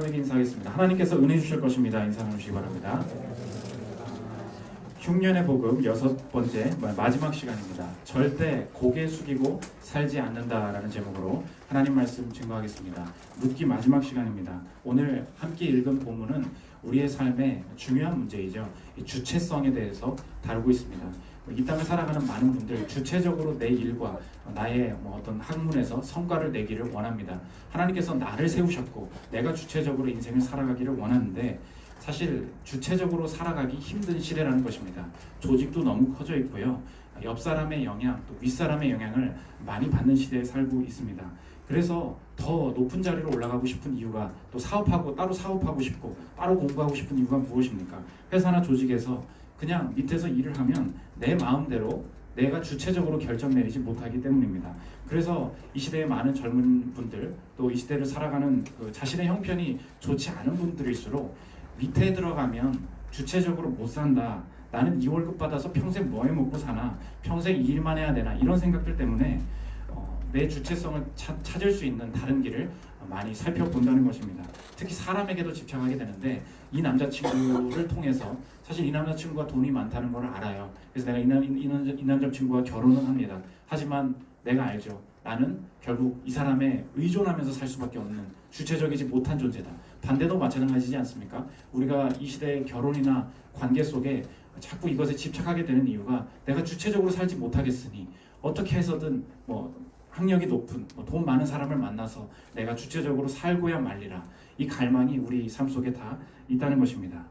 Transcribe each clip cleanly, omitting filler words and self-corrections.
인사하겠습니다. 하나님께서 은혜 주실 것입니다. 인사 나누시기 바랍니다. 흉년의 복음 6번째 마지막 시간입니다. 절대 고개 숙이고 살지 않는다라는 제목으로 하나님 말씀 증거하겠습니다. 묻기 마지막 시간입니다. 오늘 함께 읽은 본문은 우리의 삶의 중요한 문제이죠. 주체성에 대해서 다루고 있습니다. 이 땅을 살아가는 많은 분들 주체적으로 내 일과 나의 어떤 학문에서 성과를 내기를 원합니다. 하나님께서 나를 세우셨고 내가 주체적으로 인생을 살아가기를 원하는데 사실 주체적으로 살아가기 힘든 시대라는 것입니다. 조직도 너무 커져 있고요. 옆 사람의 영향, 또 윗사람의 영향을 많이 받는 시대에 살고 있습니다. 그래서 더 높은 자리로 올라가고 싶은 이유가 또 따로 사업하고 싶고 따로 공부하고 싶은 이유가 무엇입니까? 회사나 조직에서 그냥 밑에서 일을 하면 내 마음대로 내가 주체적으로 결정 내리지 못하기 때문입니다. 그래서 이 시대의 많은 젊은 분들 또 이 시대를 살아가는 자신의 형편이 좋지 않은 분들일수록 밑에 들어가면 주체적으로 못 산다. 나는 이 월급 받아서 평생 뭐 해 먹고 사나? 평생 이 일만 해야 되나? 이런 생각들 때문에 내 주체성을 찾을 수 있는 다른 길을 많이 살펴본다는 것입니다. 특히 사람에게도 집착하게 되는데 이 남자친구를 통해서 사실 이 남자친구가 돈이 많다는 걸 알아요. 그래서 내가 이 남자친구와 결혼을 합니다. 하지만 내가 알죠. 나는 결국 이 사람에 의존하면서 살 수밖에 없는 주체적이지 못한 존재다. 반대도 마찬가지지 않습니까? 우리가 이 시대의 결혼이나 관계 속에 자꾸 이것에 집착하게 되는 이유가 내가 주체적으로 살지 못하겠으니 어떻게 해서든 학력이 높은 돈 많은 사람을 만나서 내가 주체적으로 살고야 말리라. 이 갈망이 우리 삶 속에 다 있다는 것입니다.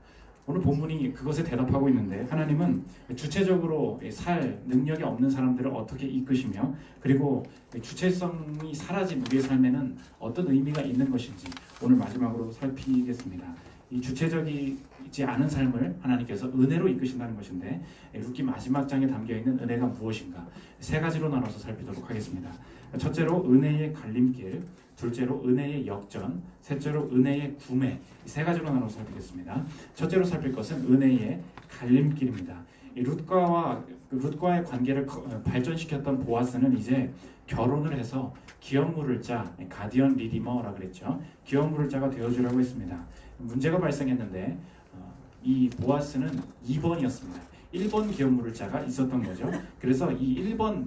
오늘 본문이 그것에 대답하고 있는데 하나님은 주체적으로 살 능력이 없는 사람들을 어떻게 이끄시며 그리고 주체성이 사라진 우리의 삶에는 어떤 의미가 있는 것인지 오늘 마지막으로 살피겠습니다. 이 주체적이지 않은 삶을 하나님께서 은혜로 이끄신다는 것인데 룻기 마지막 장에 담겨있는 은혜가 무엇인가 세 가지로 나눠서 살피도록 하겠습니다. 첫째로 은혜의 갈림길, 둘째로 은혜의 역전, 셋째로 은혜의 구매, 이 세 가지로 나눠서 살피겠습니다. 첫째로 살필 것은 은혜의 갈림길입니다. 이 룻과의 관계를 발전시켰던 보아스는 이제 결혼을 해서 기업 물을 자, 가디언 리디머라 그랬죠. 기업 물을 자가 되어주라고 했습니다. 문제가 발생했는데 이 보아스는 2번이었습니다. 1번 기업 물을 자가 있었던 거죠. 그래서 이 1번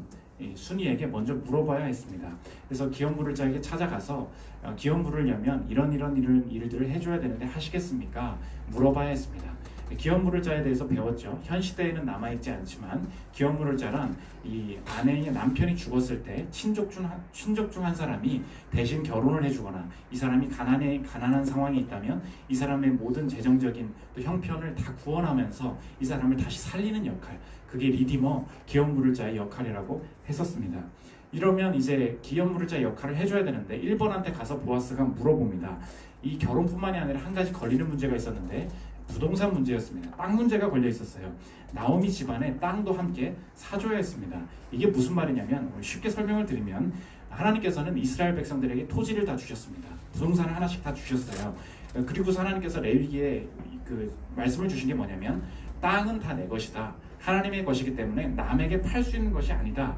순이에게 먼저 물어봐야 했습니다. 그래서 기업 물을 자에게 찾아가서 기업 물으려면 이런 일들을 해줘야 되는데 하시겠습니까? 물어봐야 했습니다. 기업 물을 자에 대해서 배웠죠. 현 시대에는 남아있지 않지만 기업 물을 자란 이 아내의 남편이 죽었을 때 친족 중 한 사람이 대신 결혼을 해주거나 이 사람이 가난한 상황이 있다면 이 사람의 모든 재정적인 또 형편을 다 구원하면서 이 사람을 다시 살리는 역할, 그게 리디머 기업 물을 자의 역할이라고 했었습니다. 이러면 이제 기업 물을 자의 역할을 해줘야 되는데 1번한테 가서 보아스가 물어봅니다. 이 결혼뿐만이 아니라 한 가지 걸리는 문제가 있었는데 부동산 문제였습니다. 땅 문제가 걸려 있었어요. 나오미 집안에 땅도 함께 사줘야 했습니다. 이게 무슨 말이냐면 쉽게 설명을 드리면 하나님께서는 이스라엘 백성들에게 토지를 다 주셨습니다. 부동산을 하나씩 다 주셨어요. 그리고 하나님께서 레위기에 말씀을 주신 게 뭐냐면 땅은 다 내 것이다. 하나님의 것이기 때문에 남에게 팔 수 있는 것이 아니다.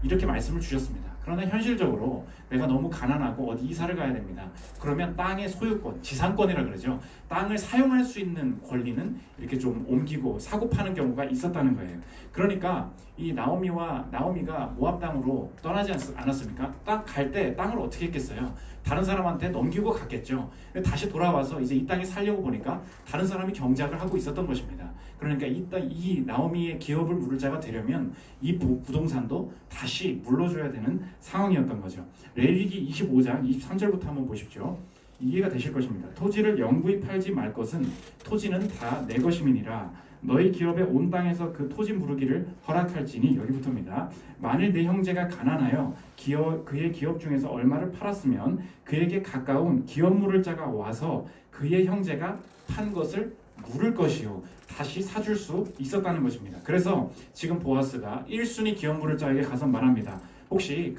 이렇게 말씀을 주셨습니다. 그러나 현실적으로 내가 너무 가난하고 어디 이사를 가야 됩니다. 그러면 땅의 소유권, 지상권이라 그러죠. 땅을 사용할 수 있는 권리는 이렇게 좀 옮기고 사고 파는 경우가 있었다는 거예요. 그러니까 이 나오미가 모압 땅으로 떠나지 않았습니까? 딱 갈 때 땅을 어떻게 했겠어요? 다른 사람한테 넘기고 갔겠죠. 다시 돌아와서 이제 이 땅에 살려고 보니까 다른 사람이 경작을 하고 있었던 것입니다. 그러니까 이 나오미의 기업을 물을 자가 되려면 이 부동산도 다시 물러줘야 되는 상황이었던 거죠. 레위기 25장 23절부터 한번 보십시오. 이해가 되실 것입니다. 토지를 영구히 팔지 말 것은 토지는 다 내 것임이니라. 너희 기업의 온 땅에서 그 토지 무르기를 허락할지니, 여기부터입니다. 만일 내 형제가 가난하여 그의 기업 중에서 얼마를 팔았으면 그에게 가까운 기업 물을 자가 와서 그의 형제가 판 것을 물을 것이요 다시 사줄 수 있었다는 것입니다. 그래서 지금 보아스가 1순위 기업 물을 자에게 가서 말합니다. 혹시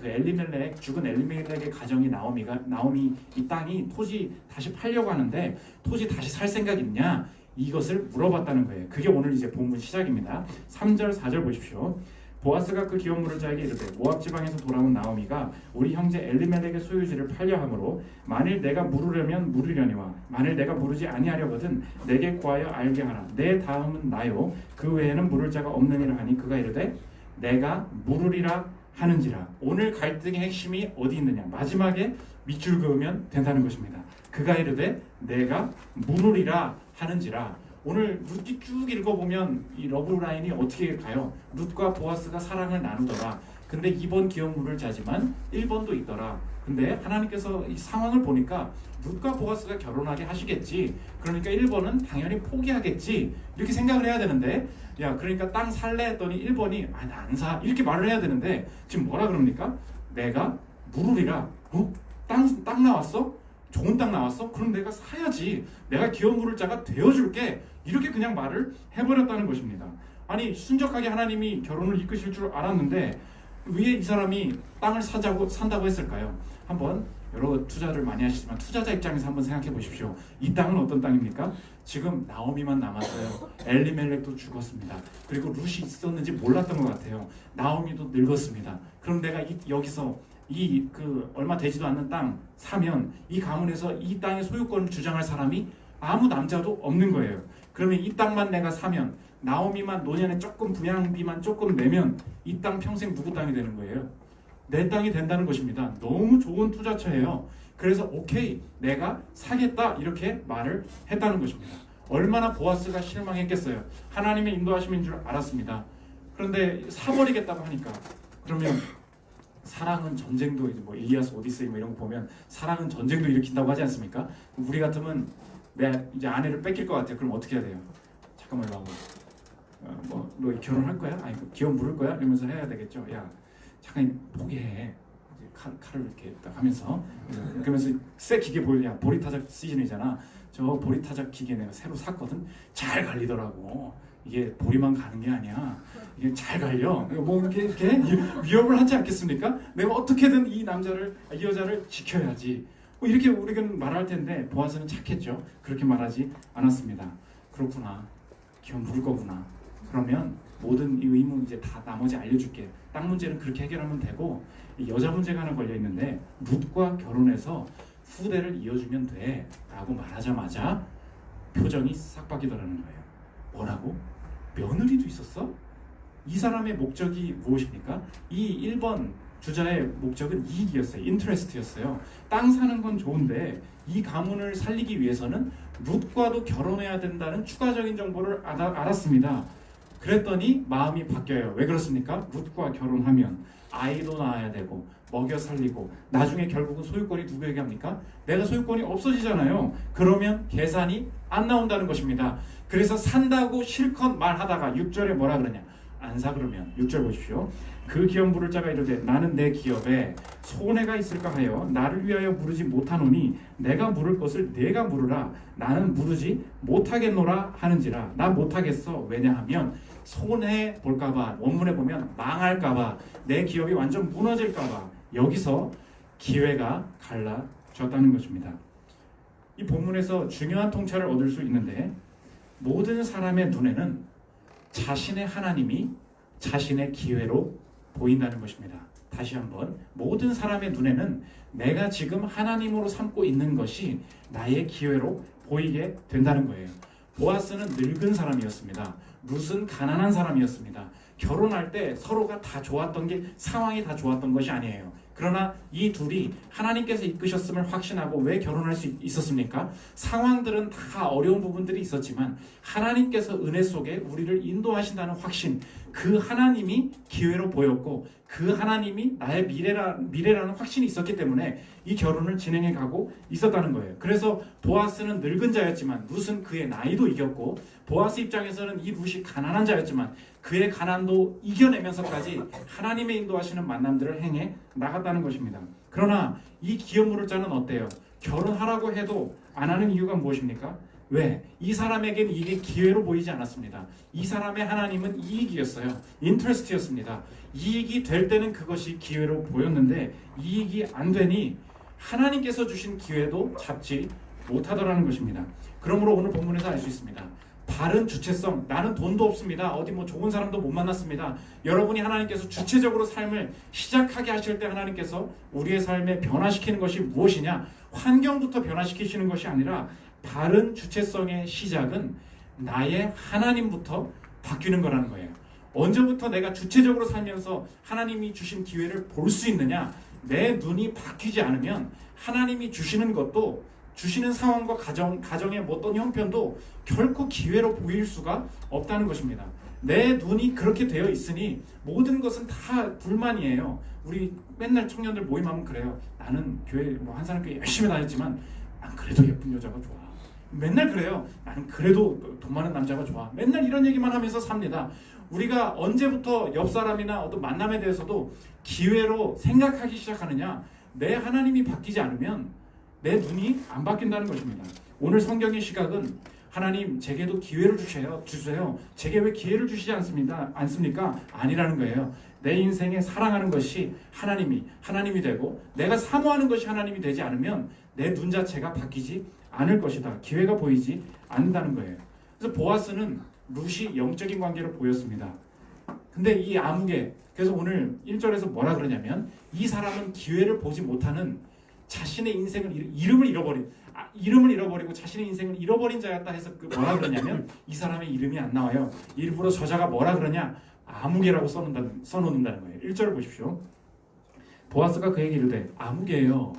죽은 엘리멜렉의 가정이 나오미 이 땅이 토지 다시 팔려고 하는데 토지 다시 살 생각 있냐? 이것을 물어봤다는 거예요. 그게 오늘 이제 본문 시작입니다. 3절 4절 보십시오. 보아스가 그 기업 물을 자에게 이르되 모압 지방에서 돌아온 나오미가 우리 형제 엘리멜렉의 소유지를 팔려 함으로 만일 내가 물으려면 물으려니와 만일 내가 물으지 아니하려거든 내게 구하여 알게 하라. 내 다음은 나요 그 외에는 물을 자가 없느니라 하니 그가 이르되 내가 물으리라 하는지라. 오늘 갈등의 핵심이 어디 있느냐? 마지막에 밑줄 그으면 된다는 것입니다. 그가 이르되 내가 물으리라 하는지라. 오늘 룻기 쭉 읽어보면 이 러브라인이 어떻게 가요? 룻과 보아스가 사랑을 나누더라. 근데 2번 기업 물을 자지만 1번도 있더라. 근데 하나님께서 이 상황을 보니까 룻과 보아스가 결혼하게 하시겠지. 그러니까 1번은 당연히 포기하겠지. 이렇게 생각을 해야 되는데 야 그러니까 땅 살래 했더니 1번이 나 안 사. 이렇게 말을 해야 되는데 지금 뭐라 그럽니까? 내가 물으리라. 땅 나왔어? 좋은 땅 나왔어? 그럼 내가 사야지. 내가 기업 물을 자가 되어줄게. 이렇게 그냥 말을 해버렸다는 것입니다. 아니 순적하게 하나님이 결혼을 이끄실 줄 알았는데 왜 이 사람이 땅을 산다고 했을까요? 한번 여러 투자를 많이 하시지만 투자자 입장에서 한번 생각해 보십시오. 이 땅은 어떤 땅입니까? 지금 나오미만 남았어요. 엘리멜렉도 죽었습니다. 그리고 룻이 있었는지 몰랐던 것 같아요. 나오미도 늙었습니다. 그럼 내가 여기서 얼마 되지도 않는 땅 사면 이 가문에서 이 땅의 소유권을 주장할 사람이 아무 남자도 없는 거예요. 그러면 이 땅만 내가 사면 나오미만 노년에 조금 부양비만 조금 내면 이 땅 평생 누구 땅이 되는 거예요? 내 땅이 된다는 것입니다. 너무 좋은 투자처예요. 그래서 오케이 내가 사겠다 이렇게 말을 했다는 것입니다. 얼마나 보아스가 실망했겠어요. 하나님의 인도하심인 줄 알았습니다. 그런데 사버리겠다고 하니까 그러면 사랑은 전쟁도 뭐 일리아스 오디세이 뭐 이런 거 보면 사랑은 전쟁도 일으킨다고 하지 않습니까? 우리 같으면 내 이제 아내를 뺏길 것 같아요. 그럼 어떻게 해야 돼요? 잠깐만 이거 하고 너 결혼할 거야? 아니 기업 물을 거야? 이러면서 해야 되겠죠. 야 잠깐 포기해. 칼을 이렇게 딱 하면서 그러면서 새 기계 보이냐? 보리타작 시즌이잖아. 저 보리타작 기계 내가 새로 샀거든. 잘 갈리더라고. 이게 보리만 가는 게 아니야. 이게 잘 갈려. 뭐 이렇게 위협을 하지 않겠습니까? 내가 어떻게든 이 여자를 지켜야지. 뭐 이렇게 우리는 말할 텐데 보아스는 착했죠. 그렇게 말하지 않았습니다. 그렇구나. 기업 물을 거구나. 그러면 모든 이 의문 이제 다 나머지 알려줄게. 땅 문제는 그렇게 해결하면 되고 이 여자 문제가 하나 걸려 있는데 룻과 결혼해서 후대를 이어주면 돼 라고 말하자마자 표정이 싹 바뀌더라는 거예요. 뭐라고? 며느리도 있었어? 이 사람의 목적이 무엇입니까? 이 1번 주자의 목적은 이익이었어요. 인트레스트였어요. 땅 사는 건 좋은데 이 가문을 살리기 위해서는 룻과도 결혼해야 된다는 추가적인 정보를 알았습니다. 그랬더니 마음이 바뀌어요. 왜 그렇습니까? 룻과 결혼하면 아이도 낳아야 되고 먹여 살리고 나중에 결국은 소유권이 누구에게 합니까? 내가 소유권이 없어지잖아요. 그러면 계산이 안 나온다는 것입니다. 그래서 산다고 실컷 말하다가 6절에 뭐라 그러냐? 안 사 그러면 6절 보십시오. 그 기업 물을 자가 이르되 나는 내 기업에 손해가 있을까 하여 나를 위하여 물으지 못하노니 내가 물을 것을 네가 물으라. 나는 물으지 못하겠노라 하는지라. 나 못하겠어. 왜냐하면 손해 볼까봐, 원문에 보면 망할까봐, 내 기업이 완전 무너질까봐 여기서 기회가 갈라졌다는 것입니다. 이 본문에서 중요한 통찰을 얻을 수 있는데 모든 사람의 눈에는 자신의 하나님이 자신의 기회로 보인다는 것입니다. 다시 한번 모든 사람의 눈에는 내가 지금 하나님으로 삼고 있는 것이 나의 기회로 보이게 된다는 거예요. 보아스는 늙은 사람이었습니다. 룻은 가난한 사람이었습니다. 결혼할 때 서로가 다 좋았던 게 상황이 다 좋았던 것이 아니에요. 그러나 이 둘이 하나님께서 이끄셨음을 확신하고 왜 결혼할 수 있었습니까? 상황들은 다 어려운 부분들이 있었지만 하나님께서 은혜 속에 우리를 인도하신다는 확신, 그 하나님이 기회로 보였고 그 하나님이 나의 미래라는 확신이 있었기 때문에 이 결혼을 진행해 가고 있었다는 거예요. 그래서 보아스는 늙은 자였지만 룻은 그의 나이도 이겼고 보아스 입장에서는 이 룻이 가난한 자였지만 그의 가난도 이겨내면서까지 하나님의 인도하시는 만남들을 행해 나갔다는 것입니다. 그러나 이 기업 물을 자는 어때요? 결혼하라고 해도 안 하는 이유가 무엇입니까? 왜? 이 사람에겐 이게 기회로 보이지 않았습니다. 이 사람의 하나님은 이익이었어요. 인트레스트였습니다. 이익이 될 때는 그것이 기회로 보였는데 이익이 안 되니 하나님께서 주신 기회도 잡지 못하더라는 것입니다. 그러므로 오늘 본문에서 알 수 있습니다. 바른 주체성. 나는 돈도 없습니다. 어디 뭐 좋은 사람도 못 만났습니다. 여러분이 하나님께서 주체적으로 삶을 시작하게 하실 때 하나님께서 우리의 삶에 변화시키는 것이 무엇이냐? 환경부터 변화시키시는 것이 아니라 바른 주체성의 시작은 나의 하나님부터 바뀌는 거라는 거예요. 언제부터 내가 주체적으로 살면서 하나님이 주신 기회를 볼 수 있느냐? 내 눈이 바뀌지 않으면 하나님이 주시는 것도, 주시는 상황과 가정의 어떤 형편도 결코 기회로 보일 수가 없다는 것입니다. 내 눈이 그렇게 되어 있으니 모든 것은 다 불만이에요. 우리 맨날 청년들 모임하면 그래요. 나는 교회 뭐 한 사람 교회 열심히 다녔지만 난 그래도 예쁜 여자가 좋아. 맨날 그래요. 나는 그래도 돈 많은 남자가 좋아. 맨날 이런 얘기만 하면서 삽니다. 우리가 언제부터 옆 사람이나 어떤 만남에 대해서도 기회로 생각하기 시작하느냐? 내 하나님이 바뀌지 않으면 내 눈이 안 바뀐다는 것입니다. 오늘 성경의 시각은 하나님 제게도 기회를 주세요. 제게 왜 기회를 주시지 않습니까? 아니라는 거예요. 내 인생에 사랑하는 것이 하나님이 되고 내가 사모하는 것이 하나님이 되지 않으면 내 눈 자체가 바뀌지 않을 것이다. 기회가 보이지 않는다는 거예요. 그래서 보아스는 룻이 영적인 관계를 보였습니다. 근데 이 아무개, 그래서 오늘 1절에서 뭐라 그러냐면 이 사람은 기회를 보지 못하는 자신의 인생을 이름을 잃어버리고 자신의 인생을 잃어버린 자였다 해서 뭐라 그러냐면 이 사람의 이름이 안 나와요. 일부러 저자가 뭐라 그러냐? 아무개라고 써놓는다는 거예요. 1절을 보십시오. 보아스가 그에게 이르되 아무개요.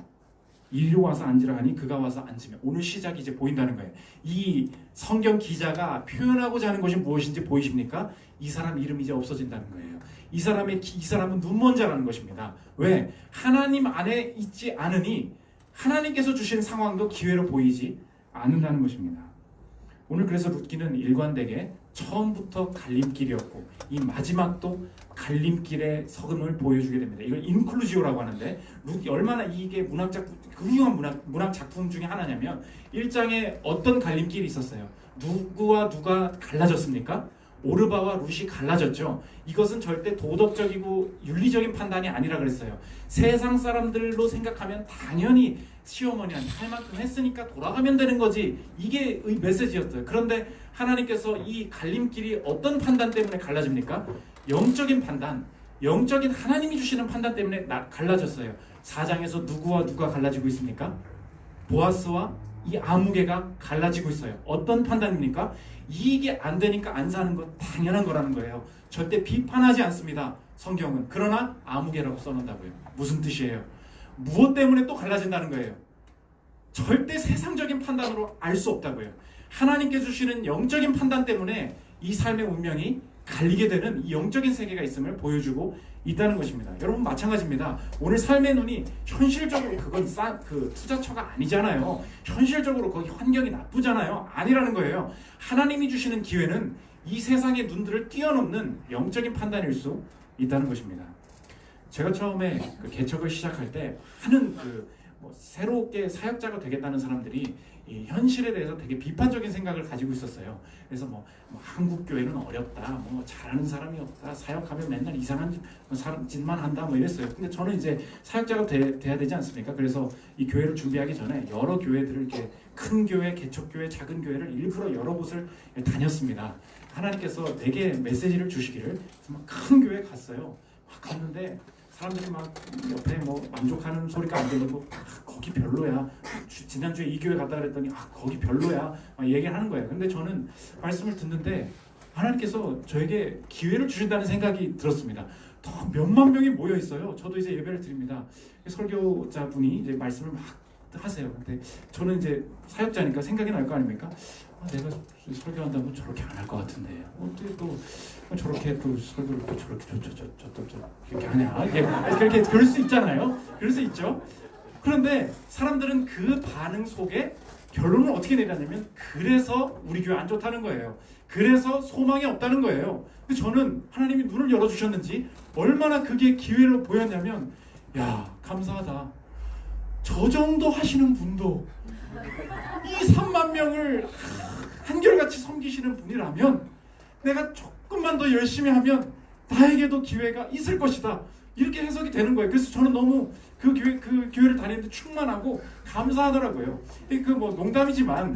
이리로 와서 앉으라 하니 그가 와서 앉으며, 오늘 시작이 이제 보인다는 거예요. 이 성경 기자가 표현하고자 하는 것이 무엇인지 보이십니까? 이 사람 이름이 이제 없어진다는 거예요. 이 사람은 눈먼 자라는 것입니다. 왜? 하나님 안에 있지 않으니 하나님께서 주신 상황도 기회로 보이지 않는다는 것입니다. 오늘 그래서 룻기는 일관되게 처음부터 갈림길이었고 이 마지막도 갈림길의 서금을 보여주게 됩니다. 이걸 인클루지오라고 하는데, 룻이 얼마나 이게 훌륭한 문학 작품 중에 하나냐면 1장에 어떤 갈림길이 있었어요. 누구와 누가 갈라졌습니까? 오르바와 룻이 갈라졌죠. 이것은 절대 도덕적이고 윤리적인 판단이 아니라 그랬어요. 세상 사람들로 생각하면 당연히 시어머니한테 할 만큼 했으니까 돌아가면 되는 거지, 이게 메시지였어요. 그런데 하나님께서 이 갈림길이 어떤 판단 때문에 갈라집니까? 영적인 판단, 영적인 하나님이 주시는 판단 때문에 갈라졌어요. 4장에서 누구와 누가 갈라지고 있습니까? 보아스와 이 아무개가 갈라지고 있어요. 어떤 판단입니까? 이익이 안 되니까 안 사는 건 당연한 거라는 거예요. 절대 비판하지 않습니다, 성경은. 그러나 아무개라고 써놓는다고요. 무슨 뜻이에요? 무엇 때문에 또 갈라진다는 거예요? 절대 세상적인 판단으로 알 수 없다고요. 하나님께 주시는 영적인 판단 때문에 이 삶의 운명이 갈리게 되는 이 영적인 세계가 있음을 보여주고 있다는 것입니다. 여러분 마찬가지입니다. 오늘 삶의 눈이 현실적으로 그건 투자처가 아니잖아요. 현실적으로 거기 환경이 나쁘잖아요. 아니라는 거예요. 하나님이 주시는 기회는 이 세상의 눈들을 뛰어넘는 영적인 판단일 수 있다는 것입니다. 제가 처음에 개척을 시작할 때 새롭게 사역자가 되겠다는 사람들이 이 현실에 대해서 되게 비판적인 생각을 가지고 있었어요. 그래서 한국 교회는 어렵다, 잘하는 사람이 없다, 사역하면 맨날 이상한 짓만 한다, 이랬어요. 근데 저는 이제 사역자가 돼야 되지 않습니까? 그래서 이 교회를 준비하기 전에 여러 교회들을, 이렇게 큰 교회, 개척교회, 작은 교회를 일부러 여러 곳을 다녔습니다. 하나님께서 내게 메시지를 주시기를 큰 교회 갔어요. 갔는데 사람들이 옆에 만족하는 소리가 안 들리고 거기 별로야. 지난주에 이 교회 갔다 그랬더니 거기 별로야. 얘기를 하는 거예요. 근데 저는 말씀을 듣는데 하나님께서 저에게 기회를 주신다는 생각이 들었습니다. 더 몇만 명이 모여 있어요. 저도 이제 예배를 드립니다. 설교자분이 이제 말씀을 막 하세요. 근데 저는 이제 사역자니까 생각이 날 거 아닙니까? 내가 설교한다면 저렇게 안 할 것 같은데 어떻게 또 저렇게 또 설교를 또 저렇게 이렇게 하냐? 그렇게 그럴 수 있잖아요. 그럴 수 있죠. 그런데 사람들은 그 반응 속에 결론을 어떻게 내렸냐면, 그래서 우리 교회 안 좋다는 거예요. 그래서 소망이 없다는 거예요. 근데 저는 하나님이 눈을 열어주셨는지 얼마나 그게 기회로 보였냐면, 야, 감사하다. 저 정도 하시는 분도 이 3만 명을 한결같이 섬기시는 분이라면 내가 조금만 더 열심히 하면 나에게도 기회가 있을 것이다. 이렇게 해석이 되는 거예요. 그래서 저는 너무 그 교회를 다니는데 충만하고 감사하더라고요. 그 뭐 농담이지만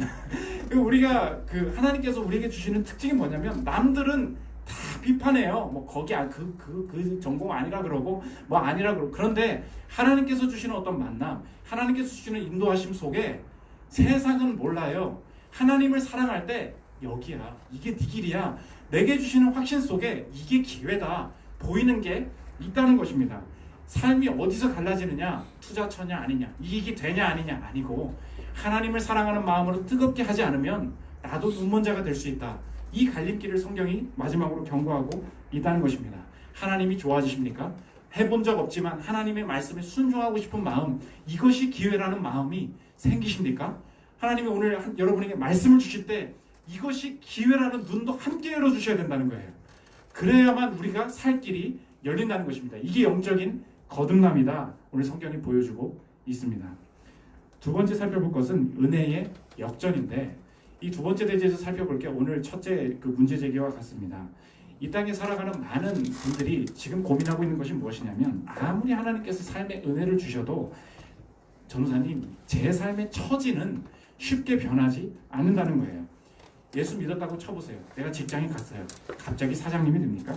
우리가 그 하나님께서 우리에게 주시는 특징이 뭐냐면 남들은 다 비판해요. 뭐 거기 그 전공 아니라 그러고 뭐 아니라 그러고. 그런데 하나님께서 주시는 어떤 만남, 하나님께서 주시는 인도하심 속에 세상은 몰라요. 하나님을 사랑할 때 여기야, 이게 네 길이야, 내게 주시는 확신 속에 이게 기회다 보이는 게 있다는 것입니다. 삶이 어디서 갈라지느냐, 투자처냐 아니냐, 이익이 되냐 아니냐 아니고 하나님을 사랑하는 마음으로 뜨겁게 하지 않으면 나도 눈먼자가 될 수 있다. 이 갈림길을 성경이 마지막으로 경고하고 있다는 것입니다. 하나님이 좋아지십니까? 해본 적 없지만 하나님의 말씀에 순종하고 싶은 마음, 이것이 기회라는 마음이 생기십니까? 하나님이 오늘 여러분에게 말씀을 주실 때 이것이 기회라는 눈도 함께 열어주셔야 된다는 거예요. 그래야만 우리가 살 길이 열린다는 것입니다. 이게 영적인 거듭남이다. 오늘 성경이 보여주고 있습니다. 두 번째 살펴볼 것은 은혜의 역전인데, 이 두 번째 대지에서 살펴볼 게 오늘 첫째 그 문제 제기와 같습니다. 이 땅에 살아가는 많은 분들이 지금 고민하고 있는 것이 무엇이냐면, 아무리 하나님께서 삶의 은혜를 주셔도 전도사님, 제 삶의 처지는 쉽게 변하지 않는다는 거예요. 예수 믿었다고 쳐보세요. 내가 직장에 갔어요. 갑자기 사장님이 됩니까?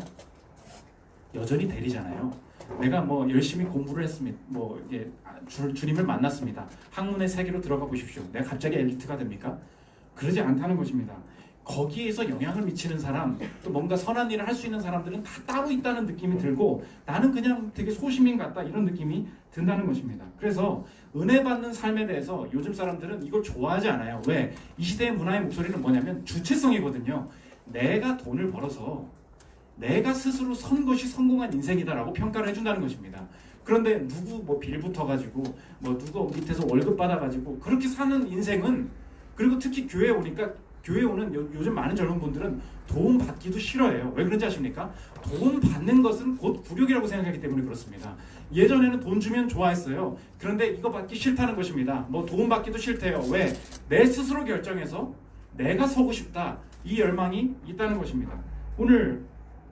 여전히 대리잖아요. 내가 뭐 열심히 공부를 했습니다. 뭐 이게 주님을 만났습니다. 학문의 세계로 들어가 보십시오. 내가 갑자기 엘리트가 됩니까? 그러지 않다는 것입니다. 거기에서 영향을 미치는 사람, 또 뭔가 선한 일을 할 수 있는 사람들은 다 따로 있다는 느낌이 들고, 나는 그냥 되게 소시민 같다, 이런 느낌이 든다는 것입니다. 그래서 은혜 받는 삶에 대해서 요즘 사람들은 이걸 좋아하지 않아요. 왜? 이 시대의 문화의 목소리는 뭐냐면 주체성이거든요. 내가 돈을 벌어서 내가 스스로 선 것이 성공한 인생이다라고 평가를 해준다는 것입니다. 그런데 누구 뭐 빌 붙어가지고 뭐 누구 밑에서 월급 받아가지고 그렇게 사는 인생은, 그리고 특히 교회에 오니까, 교회 오는 요즘 많은 젊은 분들은 도움 받기도 싫어해요. 왜 그런지 아십니까? 도움 받는 것은 곧 굴욕이라고 생각하기 때문에 그렇습니다. 예전에는 돈 주면 좋아했어요. 그런데 이거 받기 싫다는 것입니다. 뭐 도움 받기도 싫대요. 왜? 내 스스로 결정해서 내가 서고 싶다, 이 열망이 있다는 것입니다. 오늘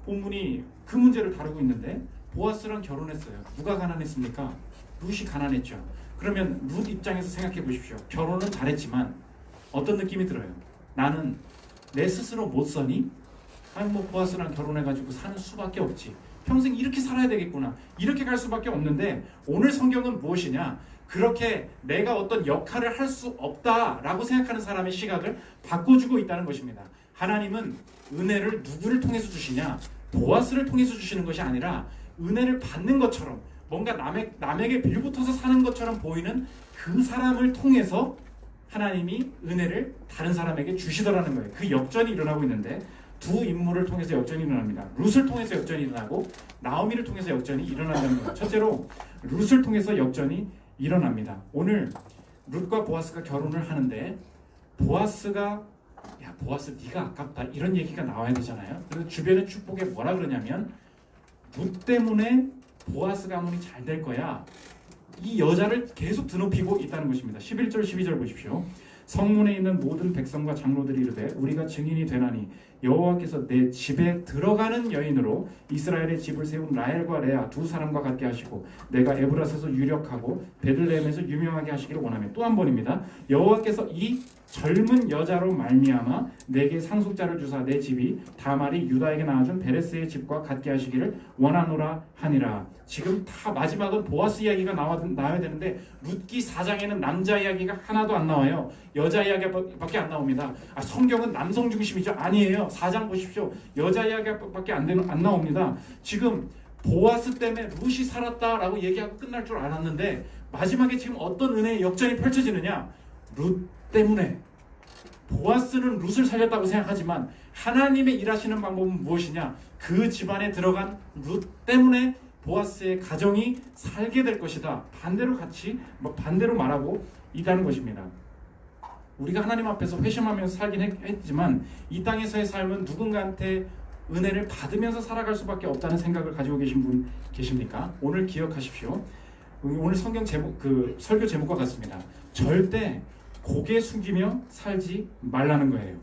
본문이 그 문제를 다루고 있는데, 보아스랑 결혼했어요. 누가 가난했습니까? 룻이 가난했죠. 그러면 룻 입장에서 생각해 보십시오. 결혼은 잘했지만 어떤 느낌이 들어요? 나는 내 스스로 못 서니? 아니 뭐 보아스랑 결혼해가지고 사는 수밖에 없지. 평생 이렇게 살아야 되겠구나. 이렇게 갈 수밖에 없는데, 오늘 성경은 무엇이냐? 그렇게 내가 어떤 역할을 할 수 없다라고 생각하는 사람의 시각을 바꿔주고 있다는 것입니다. 하나님은 은혜를 누구를 통해서 주시냐? 보아스를 통해서 주시는 것이 아니라 은혜를 받는 것처럼, 뭔가 남에게 빌붙어서 사는 것처럼 보이는 그 사람을 통해서 하나님이 은혜를 다른 사람에게 주시더라는 거예요. 그 역전이 일어나고 있는데, 두 인물을 통해서 역전이 일어납니다. 룻을 통해서 역전이 일어나고 나오미를 통해서 역전이 일어난다는 거예요. 첫째로 룻을 통해서 역전이 일어납니다. 오늘 룻과 보아스가 결혼을 하는데, 보아스가 야 보아스 네가 아깝다, 이런 얘기가 나와야 되잖아요. 그래서 주변의 축복에 뭐라 그러냐면, 룻 때문에 보아스 가문이 잘 될 거야, 이 여자를 계속 드높이고 있다는 것입니다. 11절 12절 보십시오. 성문에 있는 모든 백성과 장로들이 이르되 우리가 증인이 되나니 여호와께서 내 집에 들어가는 여인으로 이스라엘의 집을 세운 라헬과 레아 두 사람과 같게 하시고 내가 에브라스에서 유력하고 베들레헴에서 유명하게 하시기를 원하며, 또 한 번입니다. 여호와께서 이 젊은 여자로 말미암아 내게 상속자를 주사 내 집이 다말이 유다에게 낳아준 베레스의 집과 같게 하시기를 원하노라 하니라. 지금 다 마지막은 보아스 이야기가 나와야 되는데, 룻기 4장에는 남자 이야기가 하나도 안 나와요. 여자 이야기밖에 안 나옵니다. 성경은 남성 중심이죠? 아니에요. 4장 보십시오. 여자 이야기밖에 안 나옵니다. 지금 보아스 때문에 룻이 살았다라고 얘기하고 끝날 줄 알았는데, 마지막에 지금 어떤 은혜의 역전이 펼쳐지느냐? 룻 때문에. 보아스는 룻을 살렸다고 생각하지만 하나님의 일하시는 방법은 무엇이냐? 그 집안에 들어간 룻 때문에 보아스의 가정이 살게 될 것이다. 반대로 말하고 있다는 것입니다. 우리가 하나님 앞에서 회심하면서 살긴 했지만, 이 땅에서의 삶은 누군가한테 은혜를 받으면서 살아갈 수밖에 없다는 생각을 가지고 계신 분 계십니까? 오늘 기억하십시오. 오늘 성경 제목, 설교 제목과 같습니다. 절대 고개 숙이며 살지 말라는 거예요.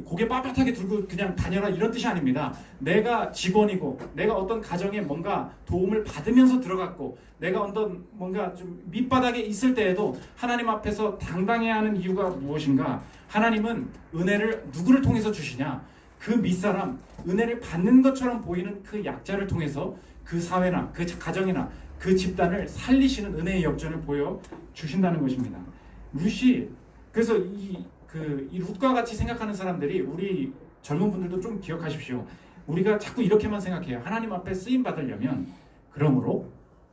고개 빳빳하게 들고 그냥 다녀라 이런 뜻이 아닙니다. 내가 직원이고 내가 어떤 가정에 뭔가 도움을 받으면서 들어갔고 내가 어떤 뭔가 좀 밑바닥에 있을 때에도 하나님 앞에서 당당해야 하는 이유가 무엇인가? 하나님은 은혜를 누구를 통해서 주시냐? 그 밑사람, 은혜를 받는 것처럼 보이는 그 약자를 통해서 그 사회나 그 가정이나 그 집단을 살리시는 은혜의 역전을 보여주신다는 것입니다. 룻이 그래서 이 룻과 같이 생각하는 사람들이 우리 젊은 분들도 좀 기억하십시오. 우리가 자꾸 이렇게만 생각해요. 하나님 앞에 쓰임 받으려면 그러므로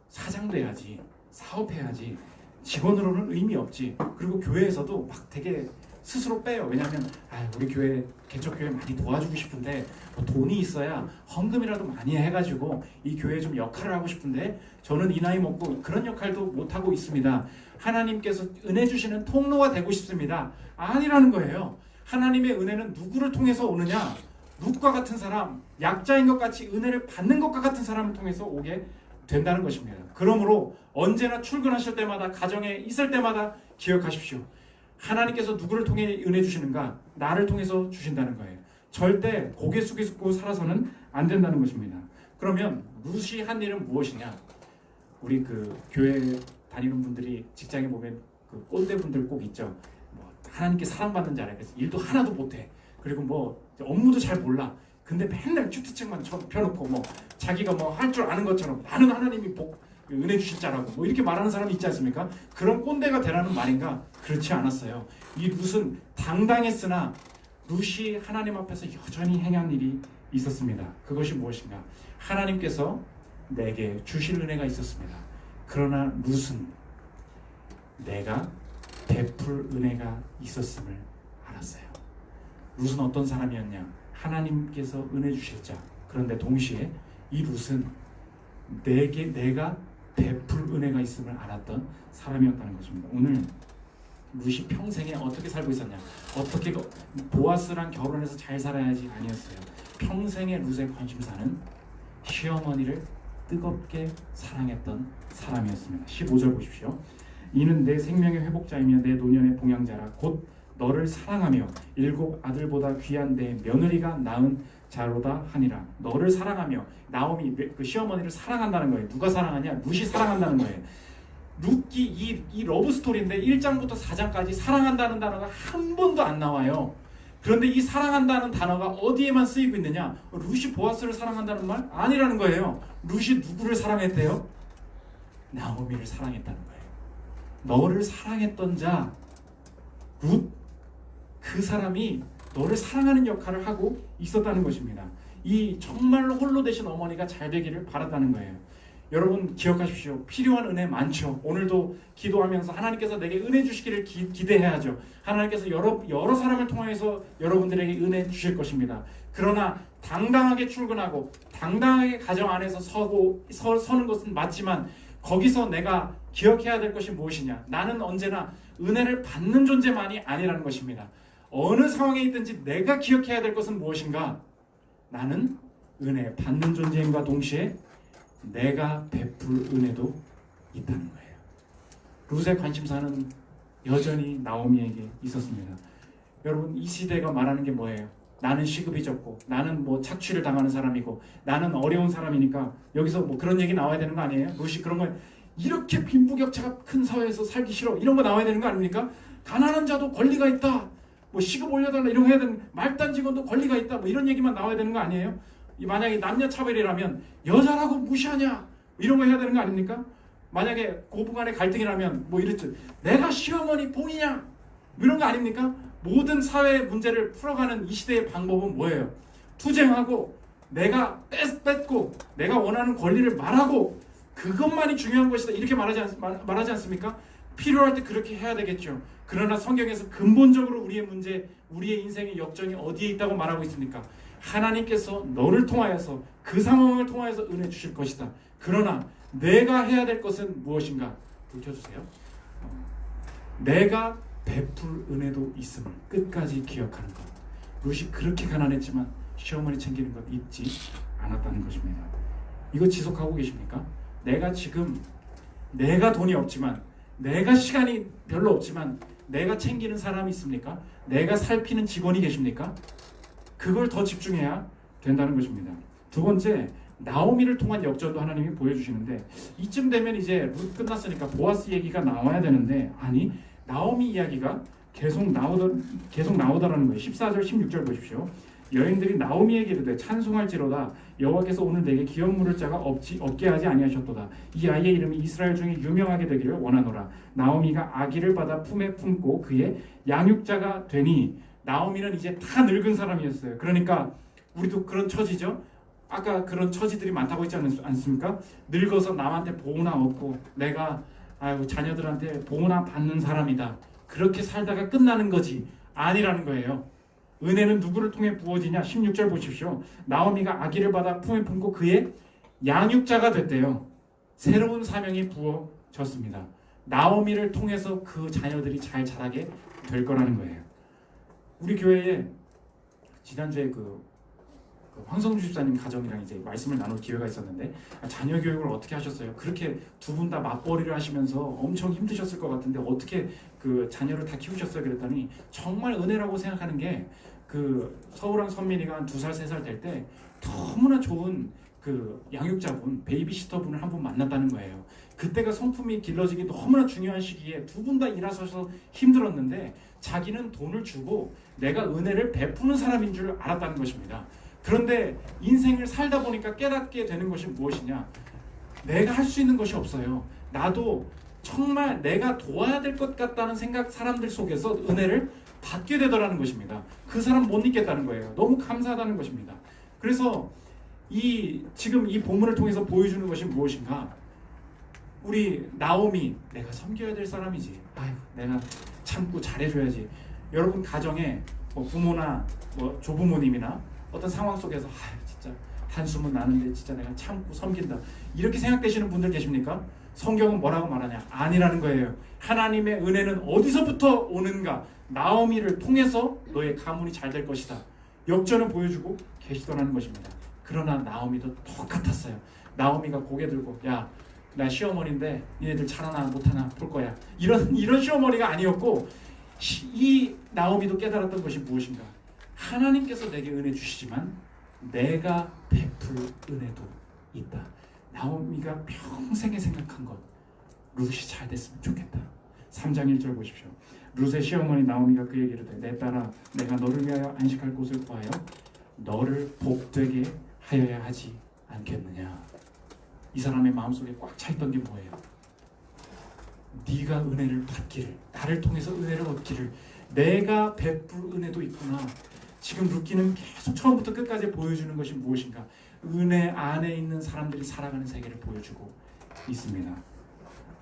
사장도 해야지, 사업해야지, 직원으로는 의미 없지. 그리고 교회에서도 막 되게 스스로 빼요. 왜냐하면 우리 교회 개척교회 많이 도와주고 싶은데 뭐 돈이 있어야 헌금이라도 많이 해가지고 이 교회에 좀 역할을 하고 싶은데 저는 이 나이 먹고 그런 역할도 못하고 있습니다. 하나님께서 은혜 주시는 통로가 되고 싶습니다. 아니라는 거예요. 하나님의 은혜는 누구를 통해서 오느냐? 룻과 같은 사람, 약자인 것 같이 은혜를 받는 것과 같은 사람을 통해서 오게 된다는 것입니다. 그러므로 언제나 출근하실 때마다 가정에 있을 때마다 기억하십시오. 하나님께서 누구를 통해 은혜 주시는가? 나를 통해서 주신다는 거예요. 절대 고개 숙이고 살아서는 안 된다는 것입니다. 그러면 룻이 한 일은 무엇이냐? 우리 그 교회 다니는 분들이 직장에 보면 그 꼰대 분들 꼭 있죠. 뭐 하나님께 사랑받는 자 알아요. 일도 하나도 못해. 그리고 뭐 업무도 잘 몰라. 근데 맨날 큐티책만 펴놓고 뭐 자기가 뭐 할 줄 아는 것처럼 나는 하나님이 은혜 주실 자라고 뭐 이렇게 말하는 사람이 있지 않습니까? 그런 꼰대가 되라는 말인가? 그렇지 않았어요. 이 룻은 당당했으나 룻이 하나님 앞에서 여전히 행한 일이 있었습니다. 그것이 무엇인가? 하나님께서 내게 주실 은혜가 있었습니다. 그러나 룻은 내가 베풀 은혜가 있었음을 알았어요. 룻은 어떤 사람이었냐? 하나님께서 은혜 주실 자. 그런데 동시에 이 룻은 내가 베풀 은혜가 있음을 알았던 사람이었다는 것입니다. 오늘 룻이 평생에 어떻게 살고 있었냐? 어떻게 보아스랑 결혼해서 잘 살아야지 아니었어요. 평생에 룻의 관심사는 시어머니를 뜨겁게 사랑했던 사람이었습니다. 15절 보십시오. 이는 내 생명의 회복자이며 내 노년의 봉양자라 곧 너를 사랑하며 일곱 아들보다 귀한 내 며느리가 낳은 자로다 하니라. 너를 사랑하며 나오미 그 시어머니를 사랑한다는 거예요. 누가 사랑하냐? 룻이 사랑한다는 거예요. 룻이 이 러브 스토리인데 1장부터 4장까지 사랑한다는 단어가 한 번도 안 나와요. 그런데 이 사랑한다는 단어가 어디에만 쓰이고 있느냐? 룻이 보아스를 사랑한다는 말? 아니라는 거예요. 룻이 누구를 사랑했대요? 나오미를 사랑했다는 거예요. 너를 사랑했던 자 룻, 그 사람이 너를 사랑하는 역할을 하고 있었다는 것입니다. 이 정말로 홀로 되신 어머니가 잘 되기를 바랐다는 거예요. 여러분 기억하십시오. 필요한 은혜 많죠. 오늘도 기도하면서 하나님께서 내게 은혜 주시기를 기대해야죠. 하나님께서 여러 사람을 통해서 여러분들에게 은혜 주실 것입니다. 그러나 당당하게 출근하고 당당하게 가정 안에서 서는 것은 맞지만 거기서 내가 기억해야 될 것이 무엇이냐? 나는 언제나 은혜를 받는 존재만이 아니라는 것입니다. 어느 상황에 있든지 내가 기억해야 될 것은 무엇인가? 나는 은혜 받는 존재임과 동시에 내가 베풀 은혜도 있다는 거예요. 룻의 관심사는 여전히 나오미에게 있었습니다. 여러분 이 시대가 말하는 게 뭐예요? 나는 시급이 적고 나는 뭐 착취를 당하는 사람이고 나는 어려운 사람이니까 여기서 뭐 그런 얘기 나와야 되는 거 아니에요? 룻이 그런 거 이렇게 빈부격차가 큰 사회에서 살기 싫어 이런 거 나와야 되는 거 아닙니까? 가난한 자도 권리가 있다. 뭐 시급 올려달라 이런 거 해야 되는 말단 직원도 권리가 있다. 뭐 이런 얘기만 나와야 되는 거 아니에요? 만약에 남녀 차별이라면 여자라고 무시하냐 이런 거 해야 되는 거 아닙니까? 만약에 고부간의 갈등이라면 뭐 이랬죠. 내가 시어머니 봉이냐 이런 거 아닙니까? 모든 사회 문제를 풀어가는 이 시대의 방법은 뭐예요? 투쟁하고 내가 뺏고 내가 원하는 권리를 말하고 그것만이 중요한 것이다 이렇게 말하지 않습니까? 필요할 때 그렇게 해야 되겠죠. 그러나 성경에서 근본적으로 우리의 문제, 우리의 인생의 역전이 어디에 있다고 말하고 있습니까? 하나님께서 너를 통하여서 그 상황을 통하여서 은혜 주실 것이다. 그러나 내가 해야 될 것은 무엇인가? 불 켜주세요. 내가 베풀 은혜도 있음을 끝까지 기억하는 것. 룻이 그렇게 가난했지만 시어머니 챙기는 것 잊지 않았다는 것입니다. 이거 지속하고 계십니까? 내가 지금 내가 돈이 없지만 내가 시간이 별로 없지만 내가 챙기는 사람이 있습니까? 내가 살피는 직원이 계십니까? 그걸 더 집중해야 된다는 것입니다. 두 번째, 나오미를 통한 역전도 하나님이 보여주시는데, 이쯤 되면 이제 룻 끝났으니까 보아스 얘기가 나와야 되는데, 아니, 나오미 이야기가 계속 나오더라는 거예요. 14절 16절 보십시오. 여인들이 나오미에게 이르되 찬송할지로다 여호와께서 오늘 내게 기업 물을 자가 없게 하지 아니하셨도다. 이 아이의 이름이 이스라엘 중에 유명하게 되기를 원하노라. 나오미가 아기를 받아 품에 품고 그의 양육자가 되니, 나오미는 이제 다 늙은 사람이었어요. 그러니까 우리도 그런 처지죠. 아까 그런 처지들이 많다고 했지 않습니까? 늙어서 남한테 보호나 얻고 내가 자녀들한테 보호나 받는 사람이다, 그렇게 살다가 끝나는 거지 아니라는 거예요. 은혜는 누구를 통해 부어지냐? 16절 보십시오. 나오미가 아기를 받아 품에 품고 그의 양육자가 됐대요. 새로운 사명이 부어졌습니다. 나오미를 통해서 그 자녀들이 잘 자라게 될 거라는 거예요. 우리 교회에 지난주에 황성주 집사님 가정이랑 이제 말씀을 나눌 기회가 있었는데, 자녀 교육을 어떻게 하셨어요? 그렇게 두 분 다 맞벌이를 하시면서 엄청 힘드셨을 것 같은데 어떻게 그 자녀를 다 키우셨어요? 그랬더니 정말 은혜라고 생각하는 게, 서우랑 선민이가 한 2살 3살 될 때 너무나 좋은 양육자분, 베이비시터분을 한 분 만났다는 거예요. 그때가 성품이 길러지기 너무나 중요한 시기에 두 분 다 일하셔서 힘들었는데 자기는 돈을 주고 내가 은혜를 베푸는 사람인 줄 알았다는 것입니다. 그런데 인생을 살다 보니까 깨닫게 되는 것이 무엇이냐? 내가 할 수 있는 것이 없어요. 나도 정말 내가 도와야 될 것 같다는 생각, 사람들 속에서 은혜를 받게 되더라는 것입니다. 그 사람 못 잊겠다는 거예요. 너무 감사하다는 것입니다. 그래서 지금 이 본문을 통해서 보여주는 것이 무엇인가? 우리 나오미, 내가 섬겨야 될 사람이지. 내가 참고 잘해줘야지. 여러분 가정에 부모나 조부모님이나 어떤 상황 속에서 진짜 한숨은 나는데 진짜 내가 참고 섬긴다, 이렇게 생각되시는 분들 계십니까? 성경은 뭐라고 말하냐? 아니라는 거예요. 하나님의 은혜는 어디서부터 오는가? 나오미를 통해서 너의 가문이 잘 될 것이다, 역전을 보여주고 계시더라는 것입니다. 그러나 나오미도 똑같았어요. 나오미가 고개 들고, 야, 나 시어머니인데 니네들 잘하나 못하나 볼 거야, 이런 시어머니가 아니었고, 이 나오미도 깨달았던 것이 무엇인가? 하나님께서 내게 은혜 주시지만 내가 베풀 은혜도 있다. 나오미가 평생에 생각한 것, 룻이 잘 됐으면 좋겠다. 3장 1절 보십시오. 룻의 시어머니 나오미가 그에게 이르되, 내 딸아, 내가 너를 위하여 안식할 곳을 구하여 너를 복되게 하여야 하지 않겠느냐. 이 사람의 마음속에 꽉 차있던 게 뭐예요? 네가 은혜를 받기를, 나를 통해서 은혜를 얻기를, 내가 베풀 은혜도 있구나. 지금 룻기는 계속 처음부터 끝까지 보여주는 것이 무엇인가? 은혜 안에 있는 사람들이 살아가는 세계를 보여주고 있습니다.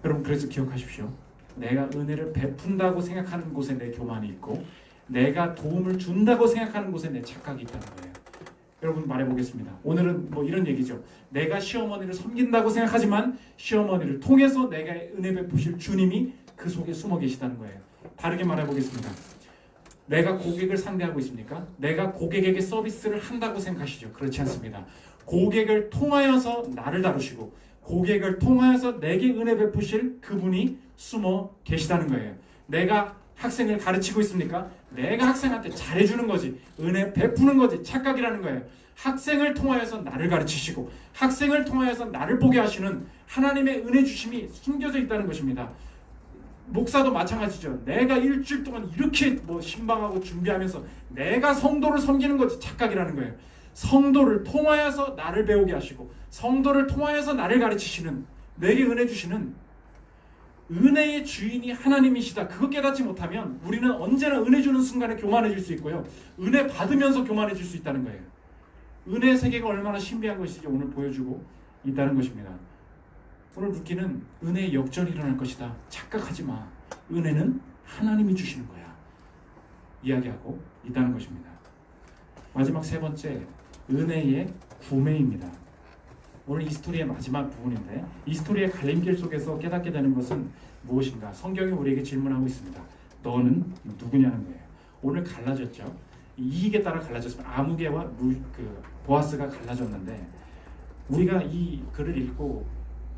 여러분, 그래서 기억하십시오. 내가 은혜를 베푼다고 생각하는 곳에 내 교만이 있고, 내가 도움을 준다고 생각하는 곳에 내 착각이 있다는 거예요. 여러분, 말해보겠습니다. 오늘은 이런 얘기죠. 내가 시어머니를 섬긴다고 생각하지만 시어머니를 통해서 내가 은혜 베푸실 주님이 그 속에 숨어 계시다는 거예요. 다르게 말해보겠습니다. 내가 고객을 상대하고 있습니까? 내가 고객에게 서비스를 한다고 생각하시죠? 그렇지 않습니다. 고객을 통하여서 나를 다루시고 고객을 통하여서 내게 은혜 베푸실 그분이 숨어 계시다는 거예요. 내가 학생을 가르치고 있습니까? 내가 학생한테 잘해주는 거지, 은혜 베푸는 거지, 착각이라는 거예요. 학생을 통하여서 나를 가르치시고 학생을 통하여서 나를 보게 하시는 하나님의 은혜 주심이 숨겨져 있다는 것입니다. 목사도 마찬가지죠. 내가 일주일 동안 이렇게 신방하고 준비하면서 내가 성도를 섬기는 거지, 착각이라는 거예요. 성도를 통하여서 나를 배우게 하시고 성도를 통하여서 나를 가르치시는, 내게 은혜 주시는 은혜의 주인이 하나님이시다. 그거 깨닫지 못하면 우리는 언제나 은혜 주는 순간에 교만해질 수 있고요, 은혜 받으면서 교만해질 수 있다는 거예요. 은혜의 세계가 얼마나 신비한 것인지 오늘 보여주고 있다는 것입니다. 오늘 룻기는 은혜의 역전이 일어날 것이다, 착각하지 마, 은혜는 하나님이 주시는 거야, 이야기하고 있다는 것입니다. 마지막 세 번째, 은혜의 구매입니다. 오늘 이 스토리의 마지막 부분인데, 이 스토리의 갈림길 속에서 깨닫게 되는 것은 무엇인가? 성경이 우리에게 질문하고 있습니다. 너는 누구냐는 거예요. 오늘 갈라졌죠. 이익에 따라 갈라졌습니다. 아무개와 보아스가 갈라졌는데, 우리가 이 글을 읽고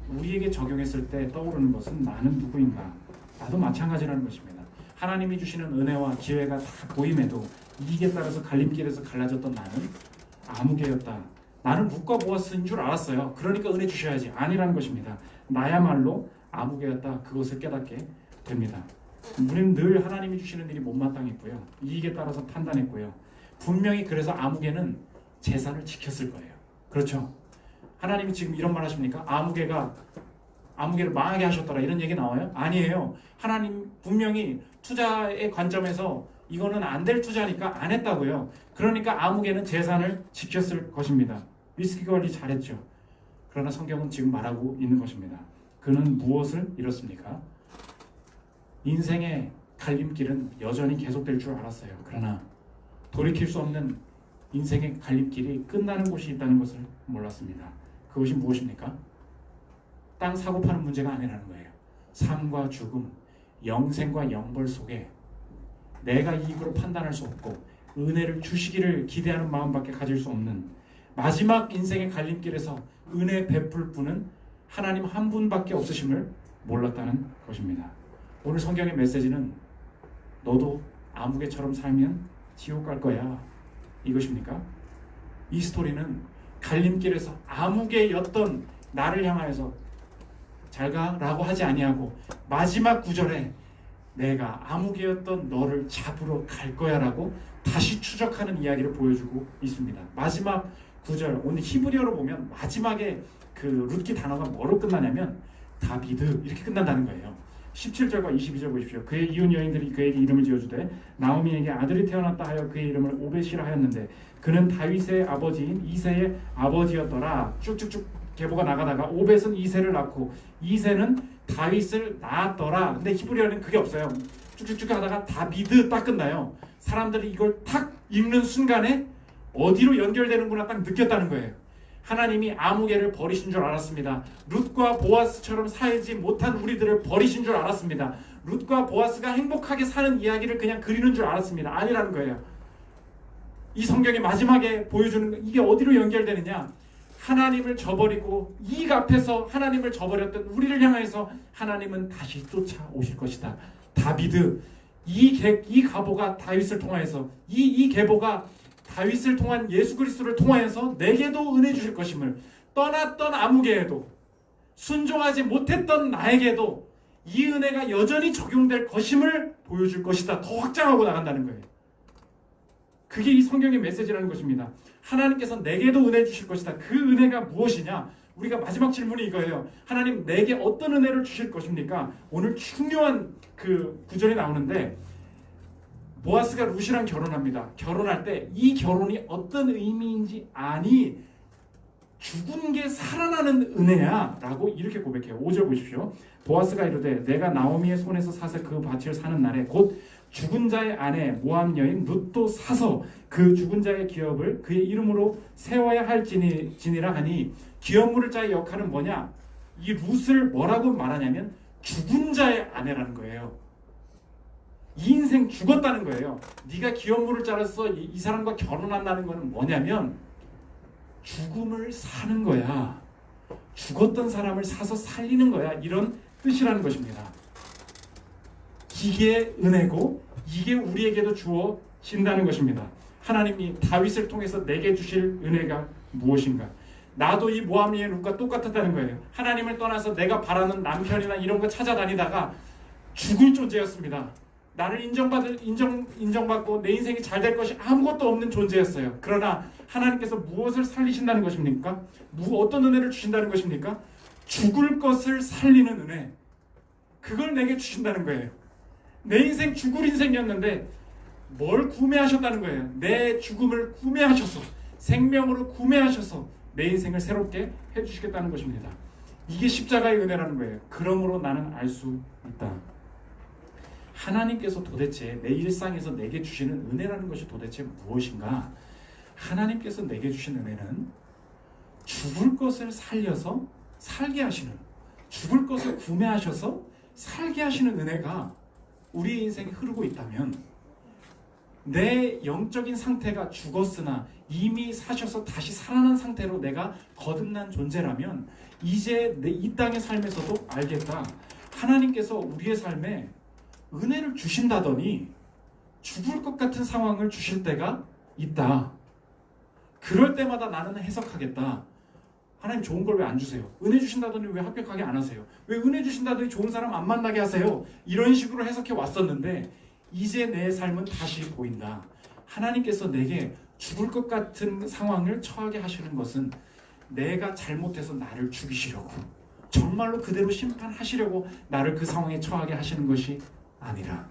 우리에게 적용했을 때 떠오르는 것은 나는 누구인가? 나도 마찬가지라는 것입니다. 하나님이 주시는 은혜와 기회가 다 보임에도 이익에 따라서 갈림길에서 갈라졌던 나는 아무개였다. 나는 룻과 보아스인 줄 알았어요. 그러니까 은혜 주셔야지. 아니라는 것입니다. 나야말로 아무개였다. 그것을 깨닫게 됩니다. 우리는 늘 하나님이 주시는 일이 못마땅했고요. 이익에 따라서 판단했고요. 분명히 그래서 아무개는 재산을 지켰을 거예요. 그렇죠? 하나님이 지금 이런 말 하십니까? 아무개를 망하게 하셨더라 이런 얘기 나와요? 아니에요. 하나님 분명히 투자의 관점에서 이거는 안 될 투자니까 안 했다고요. 그러니까 아무개는 재산을 지켰을 것입니다. 리스크 관리 잘했죠. 그러나 성경은 지금 말하고 있는 것입니다. 그는 무엇을 잃었습니까? 인생의 갈림길은 여전히 계속될 줄 알았어요. 그러나 돌이킬 수 없는 인생의 갈림길이 끝나는 곳이 있다는 것을 몰랐습니다. 그것이 무엇입니까? 땅 사고 파는 문제가 아니라는 거예요. 삶과 죽음, 영생과 영벌 속에 내가 이익으로 판단할 수 없고 은혜를 주시기를 기대하는 마음밖에 가질 수 없는 마지막 인생의 갈림길에서 은혜 베풀 분은 하나님 한 분밖에 없으심을 몰랐다는 것입니다. 오늘 성경의 메시지는 너도 아무개처럼 살면 지옥 갈 거야 이것입니까? 이 스토리는 갈림길에서 아무개였던 나를 향하여서 잘가 라고 하지 아니하고 마지막 구절에 내가 아무개였던 너를 잡으러 갈 거야 라고 다시 추적하는 이야기를 보여주고 있습니다. 마지막 구절, 오늘 히브리어로 보면 마지막에 그 룻기 단어가 뭐로 끝나냐면 다비드 이렇게 끝난다는 거예요. 17절과 22절 보십시오. 그의 이웃 여인들이 그에게 이름을 지어주되 나오미에게 아들이 태어났다 하여 그의 이름을 오벳이라 하였는데 그는 다윗의 아버지인 이새의 아버지였더라. 쭉쭉쭉 계보가 나가다가 오벳은 이새를 낳고 이새는 다윗을 낳았더라. 근데 히브리어는 그게 없어요. 쭉쭉쭉 하다가 다비드 딱 끝나요. 사람들이 이걸 탁 읽는 순간에 어디로 연결되는구나 딱 느꼈다는 거예요. 하나님이 아무개를 버리신 줄 알았습니다. 룻과 보아스처럼 살지 못한 우리들을 버리신 줄 알았습니다. 룻과 보아스가 행복하게 사는 이야기를 그냥 그리는 줄 알았습니다. 아니라는 거예요. 이 성경의 마지막에 보여주는 이게 어디로 연결되느냐? 하나님을 저버리고 이익 앞에서 하나님을 저버렸던 우리를 향해서 하나님은 다시 쫓아오실 것이다. 다비드, 이 가보가 다윗을 통하여서 이 계보가 다윗을 통한 예수 그리스도를 통하여서 내게도 은혜 주실 것임을, 떠났던 아무개에도 순종하지 못했던 나에게도 이 은혜가 여전히 적용될 것임을 보여줄 것이다. 더 확장하고 나간다는 거예요. 그게 이 성경의 메시지라는 것입니다. 하나님께서 내게도 은혜 주실 것이다. 그 은혜가 무엇이냐? 우리가 마지막 질문이 이거예요. 하나님 내게 어떤 은혜를 주실 것입니까? 오늘 중요한 그 구절이 나오는데 보아스가 룻이랑 결혼합니다. 결혼할 때 이 결혼이 어떤 의미인지 아니 죽은 게 살아나는 은혜야 라고 이렇게 고백해요. 5절 보십시오. 보아스가 이르되 내가 나오미의 손에서 사서 그 밭을 사는 날에 곧 죽은 자의 아내 모압 여인 룻도 사서 그 죽은 자의 기업을 그의 이름으로 세워야 할지니라 하니 기업 물을 자의 역할은 뭐냐? 이 룻을 뭐라고 말하냐면 죽은 자의 아내라는 거예요. 이 인생 죽었다는 거예요. 네가 기업 물을 자로서 이 사람과 결혼한다는 것은 뭐냐면 죽음을 사는 거야. 죽었던 사람을 사서 살리는 거야. 이런 뜻이라는 것입니다. 이게 은혜고 이게 우리에게도 주어진다는 것입니다. 하나님이 다윗을 통해서 내게 주실 은혜가 무엇인가? 나도 이 모압리의 룻과 똑같았다는 거예요. 하나님을 떠나서 내가 바라는 남편이나 이런 거 찾아다니다가 죽을 존재였습니다. 나를 인정받고 내 인생이 잘 될 것이 아무것도 없는 존재였어요. 그러나 하나님께서 무엇을 살리신다는 것입니까? 어떤 은혜를 주신다는 것입니까? 죽을 것을 살리는 은혜. 그걸 내게 주신다는 거예요. 내 인생 죽을 인생이었는데 뭘 구매하셨다는 거예요. 내 죽음을 구매하셔서 생명으로 구매하셔서 내 인생을 새롭게 해주시겠다는 것입니다. 이게 십자가의 은혜라는 거예요. 그러므로 나는 알 수 있다. 하나님께서 도대체 내 일상에서 내게 주시는 은혜라는 것이 도대체 무엇인가? 하나님께서 내게 주신 은혜는 죽을 것을 살려서 살게 하시는, 죽을 것을 구매하셔서 살게 하시는 은혜가 우리 인생에 흐르고 있다면, 내 영적인 상태가 죽었으나 이미 사셔서 다시 살아난 상태로 내가 거듭난 존재라면 이제 이 땅의 삶에서도 알겠다. 하나님께서 우리의 삶에 은혜를 주신다더니 죽을 것 같은 상황을 주실 때가 있다. 그럴 때마다 나는 해석하겠다. 하나님 좋은 걸 왜 안 주세요? 은혜 주신다더니 왜 합격하게 안 하세요? 왜 은혜 주신다더니 좋은 사람 안 만나게 하세요? 이런 식으로 해석해 왔었는데 이제 내 삶은 다시 보인다. 하나님께서 내게 죽을 것 같은 상황을 처하게 하시는 것은 내가 잘못해서 나를 죽이시려고, 정말로 그대로 심판하시려고 나를 그 상황에 처하게 하시는 것이 아니라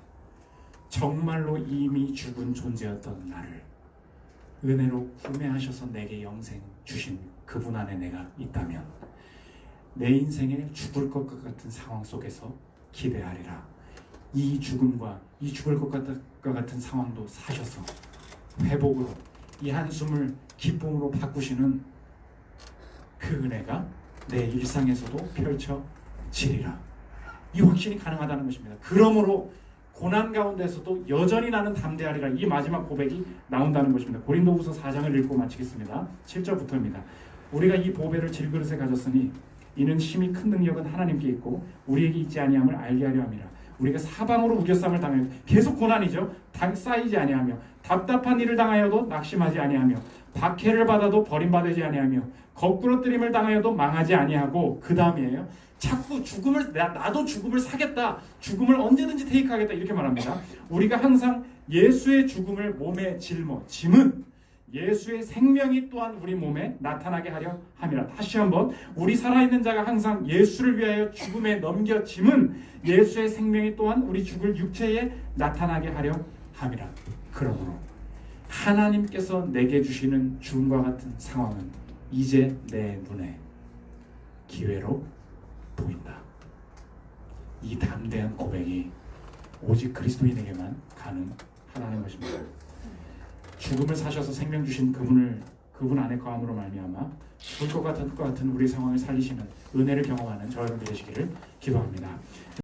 정말로 이미 죽은 존재였던 나를 은혜로 구매하셔서 내게 영생 주신 그분 안에 내가 있다면 내 인생에 죽을 것 같은 상황 속에서 기대하리라. 이 죽음과 이 죽을 것 같은 상황도 사셔서 회복으로 이 한숨을 기쁨으로 바꾸시는 그 은혜가 내 일상에서도 펼쳐지리라. 이 확신이 가능하다는 것입니다. 그러므로 고난 가운데서도 여전히 나는 담대하리라. 이 마지막 고백이 나온다는 것입니다. 고린도후서 4장을 읽고 마치겠습니다. 7절부터입니다. 우리가 이 보배를 질그릇에 가졌으니 이는 심히 큰 능력은 하나님께 있고 우리에게 있지 아니함을 알게 하려 함이라. 우리가 사방으로 우겨쌈을 당하여 계속 고난이죠. 쌓이지 아니하며 답답한 일을 당하여도 낙심하지 아니하며 박해를 받아도 버림받지 아니하며 거꾸러뜨림을 당하여도 망하지 아니하고, 그 다음이에요. 자꾸 죽음을 나도 죽음을 사겠다, 죽음을 언제든지 테이크하겠다 이렇게 말합니다. 우리가 항상 예수의 죽음을 몸에 짐은 예수의 생명이 또한 우리 몸에 나타나게 하려 함이라. 다시 한번, 우리 살아있는 자가 항상 예수를 위하여 죽음에 넘겨짐은 예수의 생명이 또한 우리 죽을 육체에 나타나게 하려 함이라. 그러므로 하나님께서 내게 주시는 죽음과 같은 상황은 이제 내 눈에 기회로 보인다. 이 담대한 고백이 오직 그리스도인에게만 가능하다는 것입니다. 죽음을 사셔서 생명 주신 그분 안에 거함으로 말미암아 죽을 것 같은 우리 상황을 살리시는 은혜를 경험하는 저 여러분 되시기를 기도합니다.